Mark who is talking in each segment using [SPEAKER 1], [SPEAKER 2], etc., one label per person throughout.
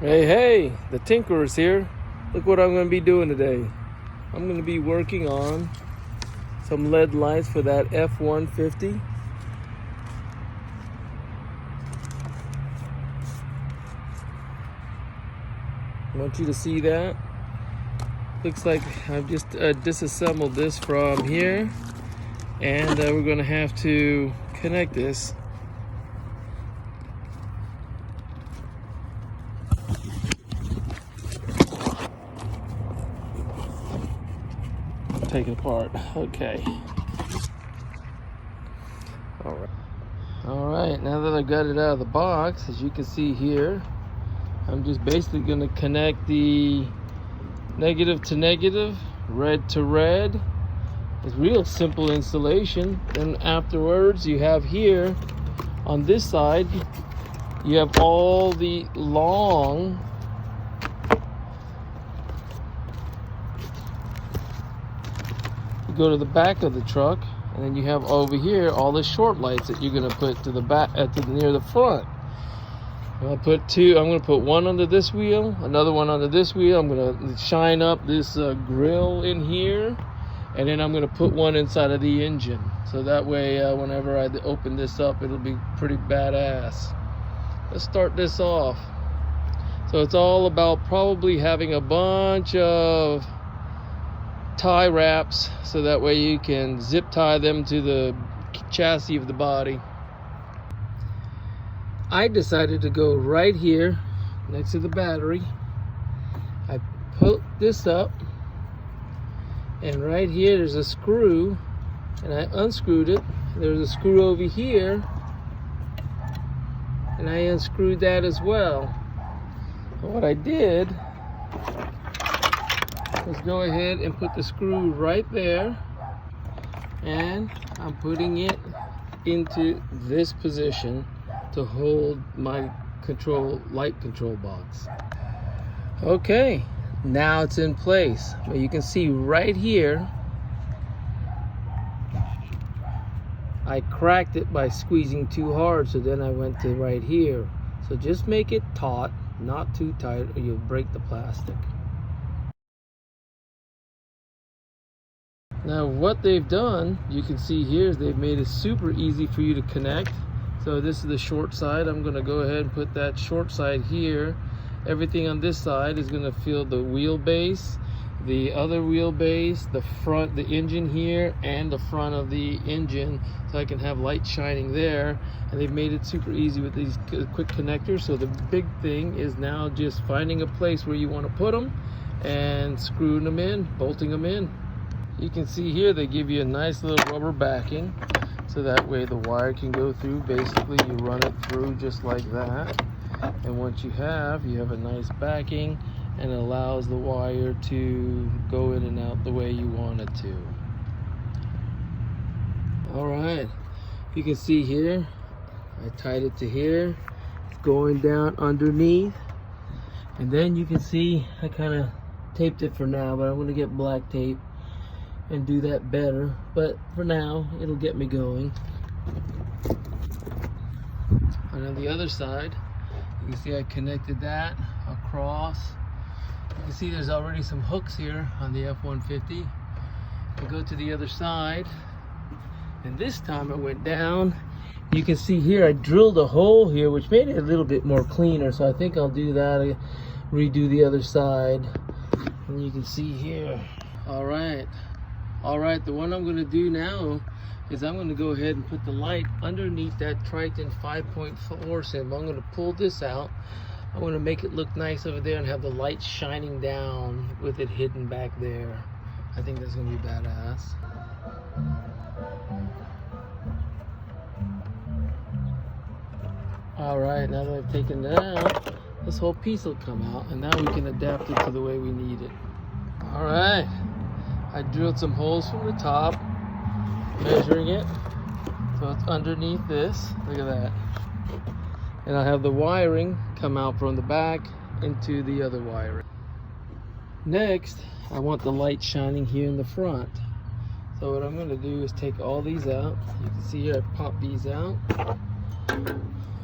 [SPEAKER 1] Hey, the Tinkerer's here. Look what I'm going to be doing today. I'm going to be working on some LED lights for that F150. I want you to see that. Looks like I've just disassembled this from here, and we're going to have to connect this. Take it apart. Okay. All right, now that I've got it out of the box, as you can see here, I'm just basically going to connect the negative to negative, red to red. It's real simple installation. Then afterwards, you have here on this side, you have all the long go to the back of the truck, and then you have over here all the short lights that you're going to put to the back near the front. I'm going to put one under this wheel, another one under this wheel. I'm going to shine up this grill in here, and then I'm going to put one inside of the engine, so that way whenever I open this up, it'll be pretty badass. Let's start this off. So it's all about probably having a bunch of tie wraps, so that way you can zip tie them to the chassis of the body. I decided to go right here next to the battery. I put this up, and right here there's a screw, and I unscrewed it. There's a screw over here, and I unscrewed that as well. And what I did was go ahead and put the screw right there, and I'm putting it into this position to hold my light control box. Okay, now it's in place. But you can see right here, I cracked it by squeezing too hard, so then I went to right here. So just make it taut, not too tight, or you'll break the plastic. Now what they've done, you can see here, is they've made it super easy for you to connect. So this is the short side. I'm going to go ahead and put that short side here. Everything on this side is going to fill the wheelbase, the other wheelbase, the front, the engine here, and the front of the engine, so I can have light shining there. And they've made it super easy with these quick connectors. So the big thing is now just finding a place where you want to put them and screwing them in, bolting them in. You can see here they give you a nice little rubber backing, so that way the wire can go through. Basically you run it through just like that, and once you have a nice backing, and it allows the wire to go in and out the way you want it to. All right, you can see here I tied it to here. It's going down underneath, and then you can see I kind of taped it for now, but I'm going to get black tape and do that better, but for now it'll get me going. And on the other side, you can see I connected that across. You can see there's already some hooks here on the F150. I go to the other side, and this time I went down. You can see here I drilled a hole here, which made it a little bit more cleaner, so I think I'll do that, redo the other side. And you can see here, all right, the one I'm going to do now is I'm going to go ahead and put the light underneath that Triton 5.4 symbol. I'm going to pull this out. I want to make it look nice over there and have the light shining down with it hidden back there. I think that's going to be badass. Alright, now that I've taken it out, this whole piece will come out, and now we can adapt it to the way we need it. Alright, I drilled some holes from the top, measuring it, so it's underneath this. Look at that. And I have the wiring come out from the back into the other wiring. Next, I want the light shining here in the front. So what I'm going to do is take all these out. You can see here I pop these out.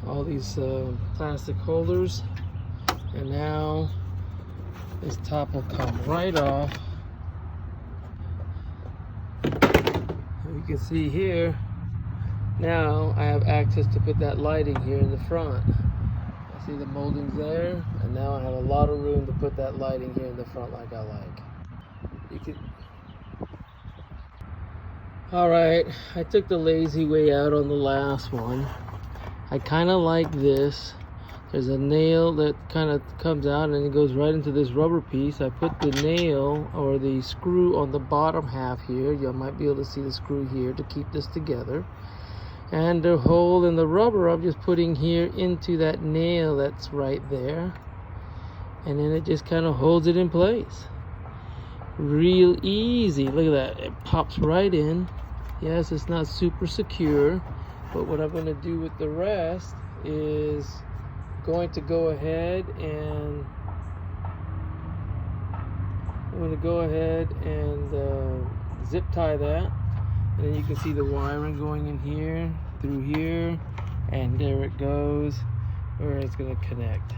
[SPEAKER 1] All these plastic holders. And now this top will come right off. You can see here, now I have access to put that lighting here in the front. I see the moldings there, and now I have a lot of room to put that lighting here in the front like I like. You can. All right, I took the lazy way out on the last one. I kind of like this. There's a nail that kind of comes out and it goes right into this rubber piece. I put the nail or the screw on the bottom half here. You might be able to see the screw here to keep this together. And the hole in the rubber I'm just putting here into that nail that's right there. And then it just kind of holds it in place. Real easy. Look at that. It pops right in. Yes, it's not super secure. But what I'm going to do with the rest is going to go ahead and zip tie that, and then you can see the wiring going in here through here, and there it goes where it's going to connect.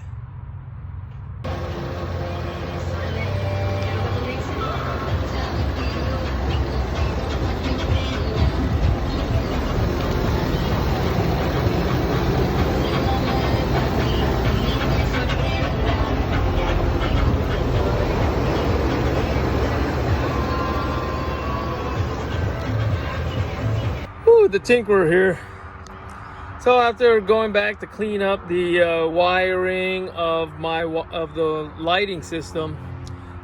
[SPEAKER 1] The tinkerer here. So after going back to clean up the wiring of the lighting system,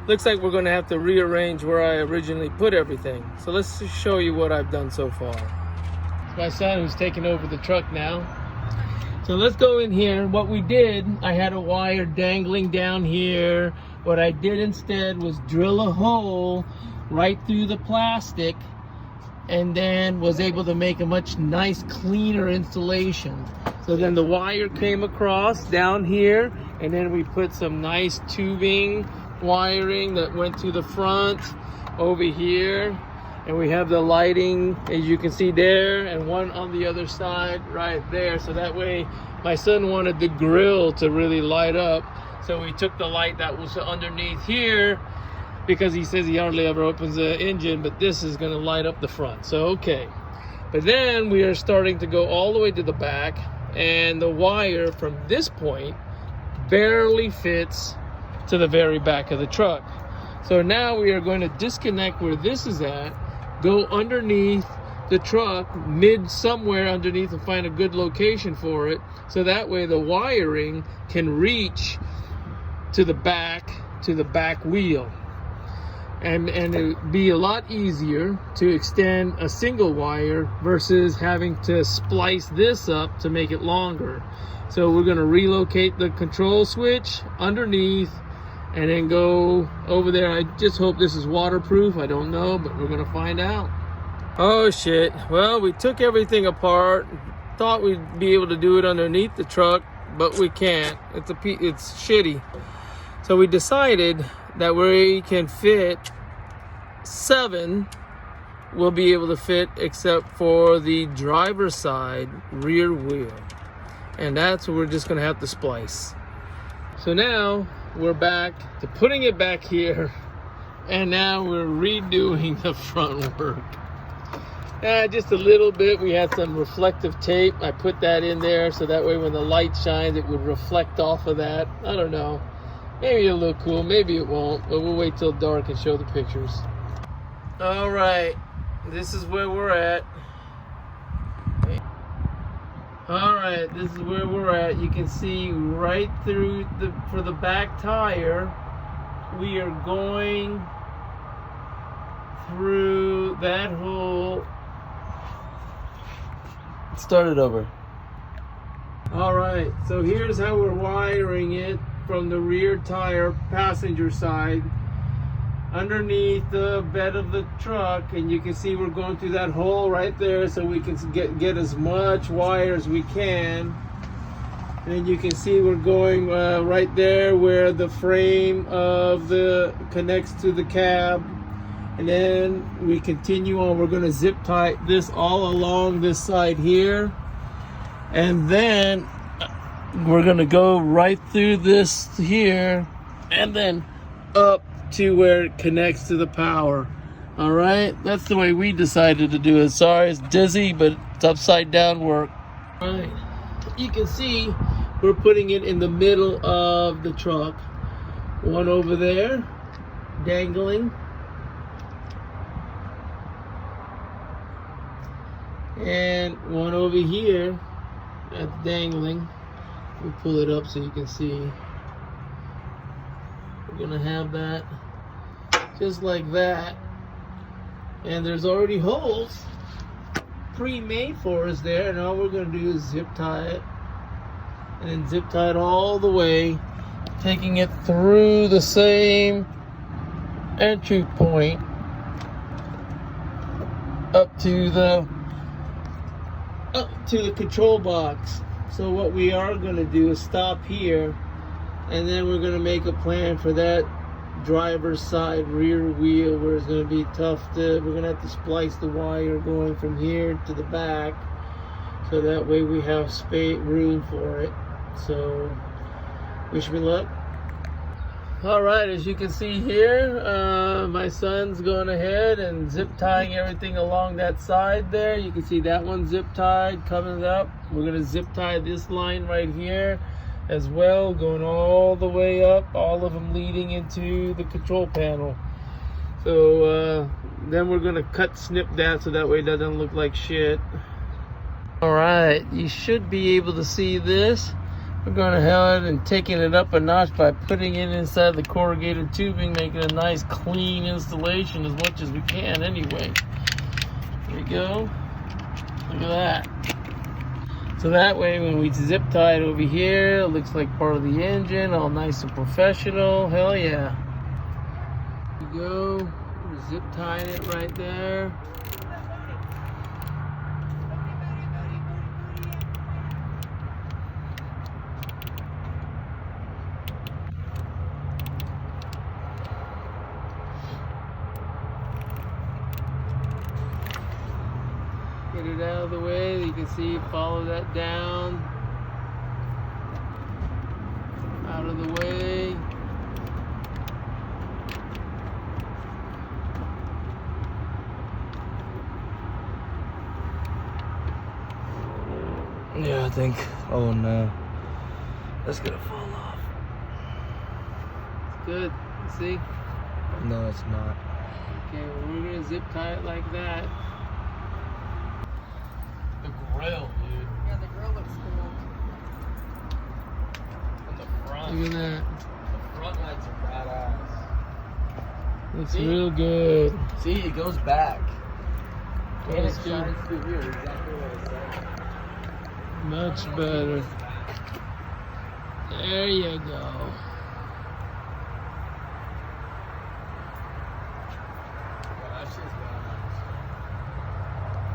[SPEAKER 1] looks like we're going to have to rearrange where I originally put everything. So let's just show you what I've done so far. It's my son who's taking over the truck now. So let's go in here. What we did, I had a wire dangling down here. What I did instead was drill a hole right through the plastic, and then was able to make a much nice cleaner installation. So then the wire came across down here, and then we put some nice tubing wiring that went to the front over here, and we have the lighting, as you can see there, and one on the other side right there. So that way, my son wanted the grill to really light up, so we took the light that was underneath here, because he says he hardly ever opens the engine, but this is going to light up the front. So okay, but then we are starting to go all the way to the back, and the wire from this point barely fits to the very back of the truck. So now we are going to disconnect where this is at, go underneath the truck, somewhere underneath, and find a good location for it, so that way the wiring can reach to the back wheel. And it would be a lot easier to extend a single wire versus having to splice this up to make it longer. So we're going to relocate the control switch underneath and then go over there. I just hope this is waterproof. I don't know, but we're going to find out. Oh shit. Well, we took everything apart. Thought we'd be able to do it underneath the truck, but we can't. It's shitty. So we decided that we can fit 7, we'll be able to fit except for the driver's side rear wheel, and that's what we're just going to have to splice. So now we're back to putting it back here, and now we're redoing the front work. Just a little bit. We had some reflective tape. I put that in there so that way when the light shines it would reflect off of that. I don't know, maybe it'll look cool, maybe it won't, but we'll wait till dark and show the pictures. All right, this is where we're at. All right, this is where we're at. You can see right through for the back tire, we are going through that hole. Start it over. All right, so here's how we're wiring it from the rear tire passenger side underneath the bed of the truck, and you can see we're going through that hole right there so we can get as much wire as we can. And then you can see we're going right there where the frame of connects to the cab, and then we continue on. We're going to zip tie this all along this side here, and then we're gonna go right through this here and then up to where it connects to the power. All right, that's the way we decided to do it. Sorry, it's dizzy, but it's upside down work. All right, you can see we're putting it in the middle of the truck. One over there, dangling. And one over here, that's dangling. We'll pull it up so you can see. We're gonna have that just like that. And there's already holes pre-made for us there, and all we're gonna do is zip tie it. And then zip tie it all the way, taking it through the same entry point up to the control box. So what we are going to do is stop here, and then we're going to make a plan for that driver's side rear wheel, where it's going to be tough to, we're going to have to splice the wire going from here to the back, so that way we have room for it. So wish me luck. All right, as you can see here, my son's going ahead and zip tying everything along that side there. You can see that one zip tied coming up. We're going to zip tie this line right here as well, going all the way up, all of them leading into the control panel. So then we're going to snip that so that way it doesn't look like shit. All right, you should be able to see this. We're going ahead and taking it up a notch by putting it inside the corrugated tubing, making a nice clean installation as much as we can anyway. There we go. Look at that. So that way when we zip tie it over here, it looks like part of the engine, all nice and professional. Hell yeah. There we go. We're zip tying it right there. Get it out of the way. You can see, follow that down. Out of the way.
[SPEAKER 2] Yeah, I think. Oh no. That's gonna fall off.
[SPEAKER 1] It's good. See?
[SPEAKER 2] No, it's not.
[SPEAKER 1] Okay, well, we're gonna zip tie it like that. The grill, dude.
[SPEAKER 3] Yeah, the grill looks cool.
[SPEAKER 2] And the front.
[SPEAKER 1] Look at that.
[SPEAKER 2] The front lights are badass.
[SPEAKER 1] Looks
[SPEAKER 2] See?
[SPEAKER 1] real good.
[SPEAKER 2] See, it goes back. And it
[SPEAKER 1] That's good.
[SPEAKER 2] shines through here, exactly what it said.
[SPEAKER 1] Much better. There you go.